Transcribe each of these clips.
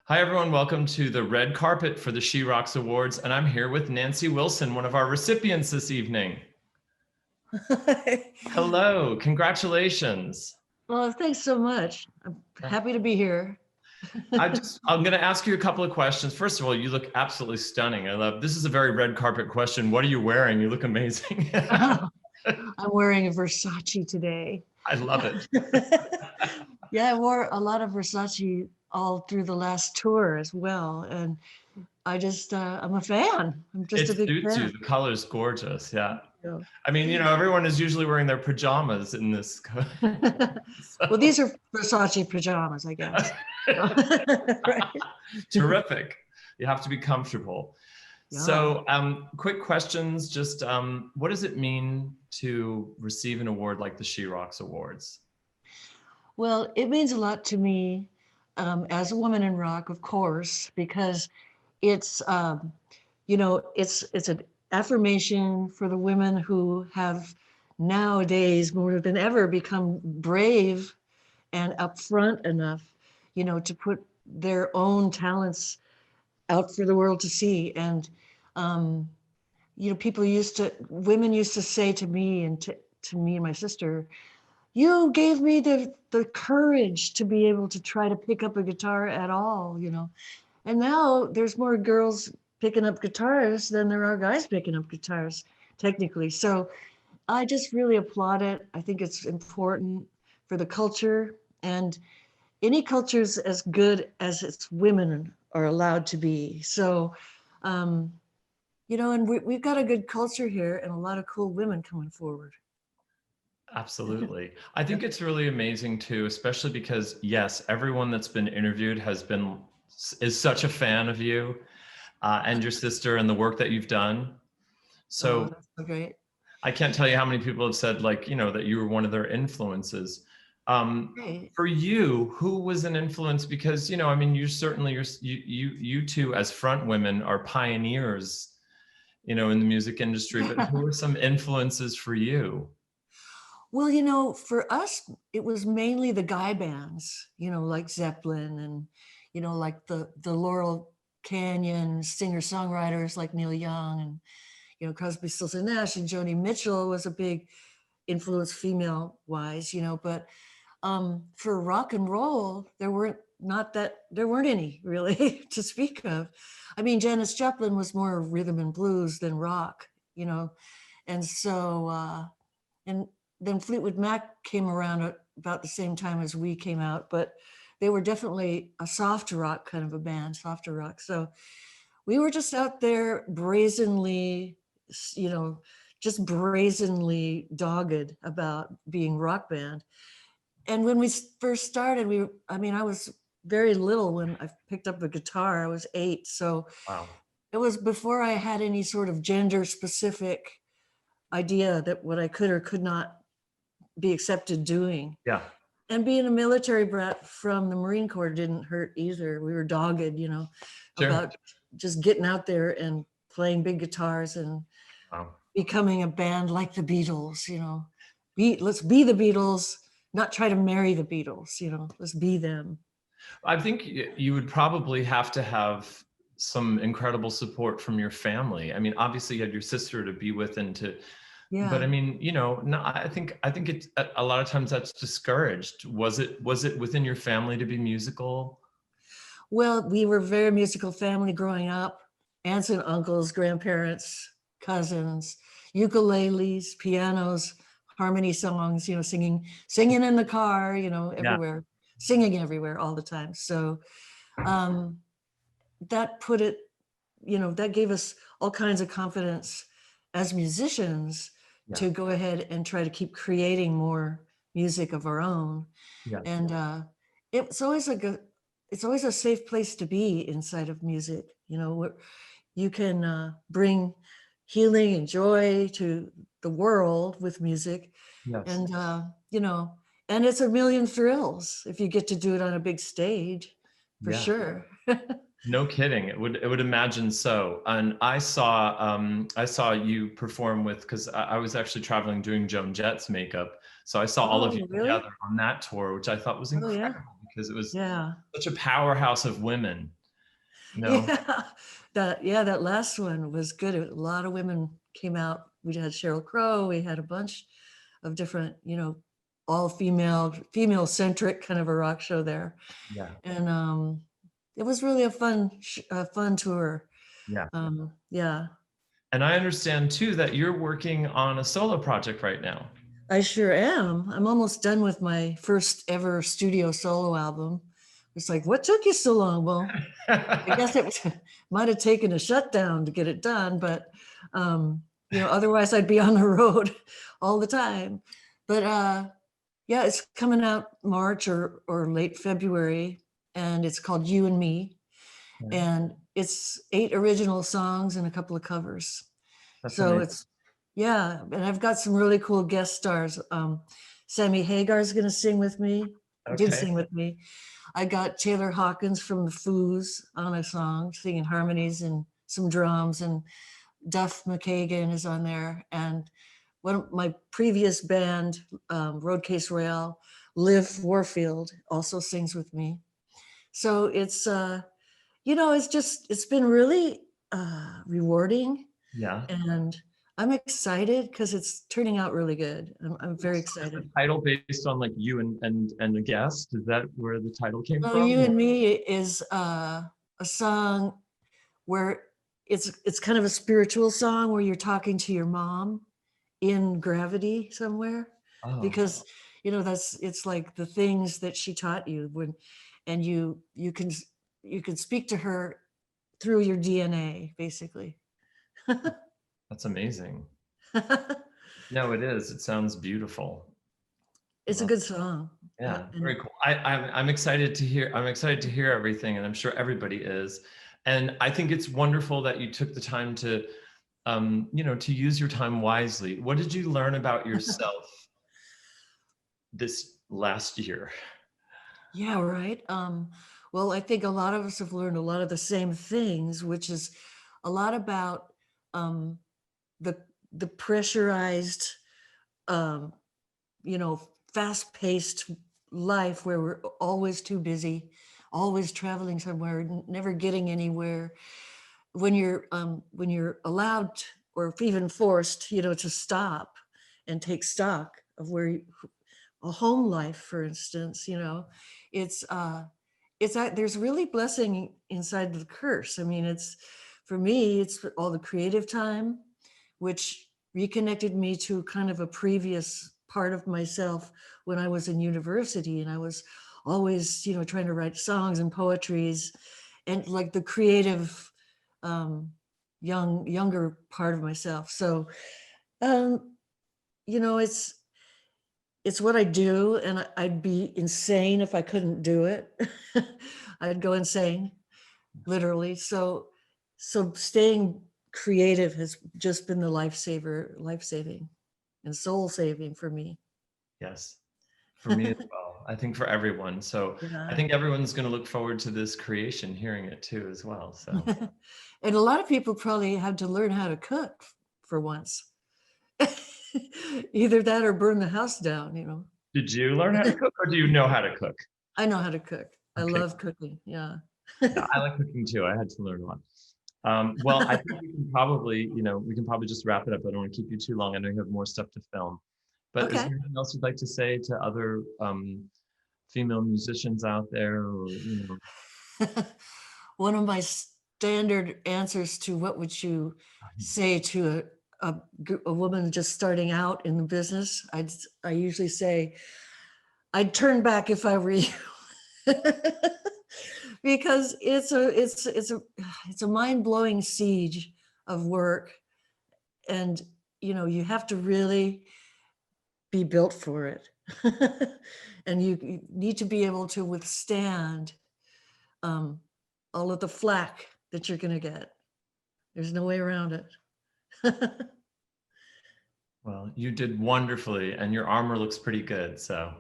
Hi, everyone. Welcome to the red carpet for the She Rocks Awards. And I'm here with Nancy Wilson, one of our recipients this evening. Hello. Congratulations. Well, thanks so much. I'm happy to be here. I'm going to ask you a couple of questions. First of all, you look absolutely stunning. This is a very red carpet question. What are you wearing? You look amazing. I'm wearing a Versace today. I love it. Yeah, I wore a lot of Versace all through the last tour as well. And I'm a fan. I'm just It a big suits you. fan. The color's gorgeous. Yeah. So. I mean, everyone is usually wearing their pajamas in this. Well, these are Versace pajamas, I guess. Right. Terrific. You have to be comfortable. Yeah. So quick questions, just what does it mean to receive an award like the She Rocks Awards? Well, it means a lot to me as a woman in rock, of course, because it's it's an affirmation for the women who have nowadays more than ever become brave and upfront enough, to put their own talents out for the world to see. And women used to say to me and to me and my sister, you gave me the courage to be able to try to pick up a guitar at all, And now there's more girls picking up guitars than there are guys picking up guitars, technically. So I just really applaud it. I think it's important for the culture, and any culture is as good as its women are allowed to be. So, and we've got a good culture here and a lot of cool women coming forward. Absolutely. I think it's really amazing too, especially because yes, everyone that's been interviewed is such a fan of you and your sister and the work that you've done. So That's so great. I can't tell you how many people have said that you were one of their influences. Great. For you, who was an influence? Because, I mean, you two as front women are pioneers, in the music industry, but who are some influences for you? Well, for us, it was mainly the guy bands, like Zeppelin and, like the Laurel Canyon singer-songwriters like Neil Young and, Crosby, Stills and Nash, and Joni Mitchell was a big influence female-wise, but for rock and roll, there weren't any really to speak of. I mean, Janis Joplin was more rhythm and blues than rock, and so and then Fleetwood Mac came around at about the same time as we came out, but they were definitely a soft rock kind of a band, softer rock. So we were just out there brazenly, just brazenly dogged about being rock band. And when we first started, I was very little when I picked up a guitar. I was 8. So Wow. it was before I had any sort of gender specific idea that what I could or could not be accepted doing. Yeah. And being a military brat from the Marine Corps didn't hurt either. We were dogged, Sure. about just getting out there and playing big guitars and becoming a band like the Beatles, let's be the Beatles, not try to marry the Beatles, let's be them. I think you would probably have to have some incredible support from your family. I mean, obviously you had your sister to be with and to, Yeah. But I mean, no, I think it's a lot of times that's discouraged. Was it within your family to be musical? Well, we were a very musical family growing up. Aunts and uncles, grandparents, cousins, ukuleles, pianos, harmony songs, singing in the car, everywhere, singing everywhere all the time. So that put it, that gave us all kinds of confidence as musicians to go ahead and try to keep creating more music of our own. And it's always a safe place to be inside of music, where you can bring healing and joy to the world with music. And and it's a million thrills if you get to do it on a big stage, for sure. No kidding. It would imagine so. And I saw you perform because I was actually traveling doing Joan Jett's makeup. So I saw all of you together on that tour, which I thought was incredible because it was Yeah. such a powerhouse of women. No. Yeah. That last one was good. A lot of women came out. We had Sheryl Crow. We had a bunch of different, all female centric kind of a rock show there. Yeah. And it was really a fun tour. Yeah. Yeah, And I understand too that you're working on a solo project right now. I sure am. I'm almost done with my first ever studio solo album. It's like, what took you so long? Well, I guess it might have taken a shutdown to get it done, but otherwise I'd be on the road all the time. But yeah, it's coming out March or late February, and it's called You and Me, Yeah, and it's 8 original songs and a couple of covers. that's So amazing. it's yeah, and I've got some really cool guest stars. Sammy Hagar's going to sing with me. Did Okay. sing with me. I got Taylor Hawkins from the Foos on a song, singing harmonies and some drums, and Duff McKagan is on there. And one of my previous band, Roadcase Royale, Liv Warfield, also sings with me. So it's been really rewarding, Yeah. and I'm excited because it's turning out really good. I'm very So is the excited. title based on like you and a guest? Is that where the title came So from? You Or- and Me is a song where it's kind of a spiritual song where you're talking to your mom in gravity somewhere, Oh, because it's like the things that she taught you and you can speak to her through your DNA basically. that's amazing. No, it is. It sounds beautiful. It's a Well, good song. yeah, And very cool. I'm excited to hear. I'm excited to hear everything, and I'm sure everybody is. And I think it's wonderful that you took the time to, to use your time wisely. What did you learn about yourself this last year? yeah, right. Well, I think a lot of us have learned a lot of the same things, which is a lot about um, the the pressurized, um, you know, fast-paced life where we're always too busy, always traveling somewhere, never getting anywhere. When you're allowed or even forced, to stop and take stock of a home life, for instance, it's there's really blessing inside the curse. I mean, for me, it's all the creative time, which reconnected me to kind of a previous part of myself when I was in university, and I was always, trying to write songs and poetries, and like the creative, um, younger part of myself. So, um, you know, it's what I do, and I'd be insane if I couldn't do it. I'd go insane, literally. So staying creative has just been the life saving, and soul saving for me. Yes, for me as well. I think for everyone. So I Yeah. think everyone's going to look forward to this creation, hearing it too, as well. So And a lot of people probably had to learn how to cook for once. Either that or burn the house down. did you learn how to cook, or do you know how to cook? I know how to cook. I Okay. love cooking. Yeah. Yeah, I like cooking too. I had to learn a lot. Well, I think we can probably just wrap it up. I don't want to keep you too long. I know you have more stuff to film. But is Okay. there anything else you'd like to say to other female musicians out there, or One of my standard answers to what would you say to a woman just starting out in the business, I usually say, I'd turn back if I were you. Because it's a mind-blowing siege of work, and you have to really be built for it. And you need to be able to withstand um, all of the flack that you're going to get. There's no way around it. well, you did wonderfully, and your armor looks pretty good. So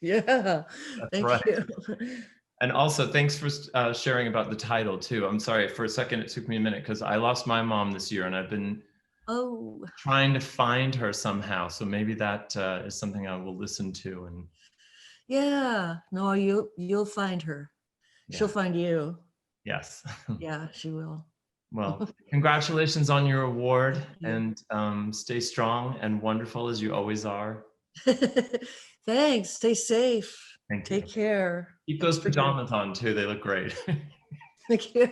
Yeah, that's right. thank you. And also, thanks for sharing about the title too. I'm sorry, for a second it took me a minute because I lost my mom this year, and I've been Oh, trying to find her somehow. So maybe that is something I will listen to. And Yeah. No, you'll find her. She'll Yeah. find you. Yes. Yeah, she will. Well, congratulations on your award, Thank you. and stay strong and wonderful as you always are. Thanks. Stay safe. Thank you. Take care. Keep Thanks those for doing. pajamas on too. They look great. Thank you.